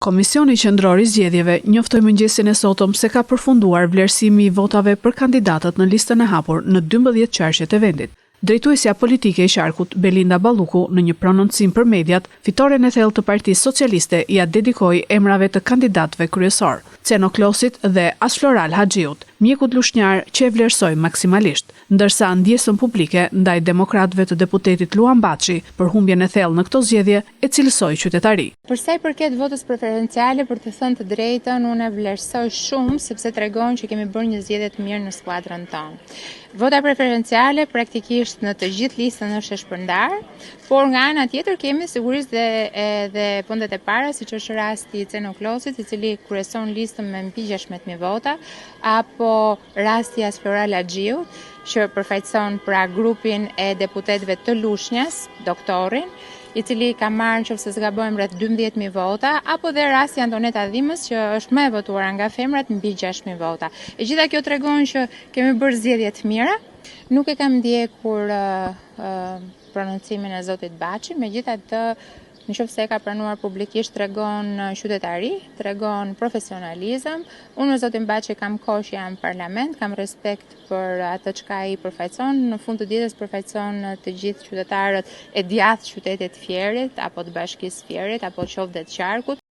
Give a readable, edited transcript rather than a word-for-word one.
Komisioni Qendror i Zgjedhjeve njoftoi mëngjesin e sotëm se ka përfunduar vlerësimi i votave për kandidatët në listën e hapur në 12 qarqet e vendit. Drejtuesja politike e qarkut, Belinda Balluku, në një prononcim për mediat, fitoren e thellë të Partisë Socialiste ja dedikoi emrave të kandidatëve kryesor, Ceno Klosit dhe Asfloral Haxhiut, mjekut lushnjar që e vlerësoi maksimalisht, ndërsa ndjesën publike ndaj demokratëve të deputetit Luan Baçi për humbjen e thellë në këto zgjedhje e cilësoi qytetari. Për sa i përket votës preferenciale, për të thënë të drejtën, unë e vlerësoj shumë sepse tregon që kemi bërë një zgjedhje të mirë në skuadrën tonë. Vota preferenciale praktikisht në të gjithë listën është e shpërndarë, por nga ana tjetër kemi sigurisht dhe vendet e para, siç është rasti i Ceno Klosit, i cili kryeson listën me mbi 16.000 vota, apo rasti i Asfloral Haxhiut, që përfaqëson pra grupin e deputetëve të Lushnjës, doktorin, i cili ka marrë nëse s'gabojmë rreth 12.000 vota, apo dhe rasti Antoneta Dhimës, që është më e votuar nga femrat mbi 6.000 vota. E gjitha kjo tregon që kemi bërë zgjedhje të mira. Nuk e kam ndjekur prononcimin e zotit Baçi, megjithatë, nëse e ka pranuar publikisht, tregon qytetari, tregon profesionalizëm. Unë me zotin Baçi kam kohë që jam në parlament, kam respekt për atë çka ai përfaqëson. Në fund të ditës përfaqëson të gjithë qytetarët e djathtë qytetit Fierit, apo të bashkisë Fierit, apo qoftë të qarkut.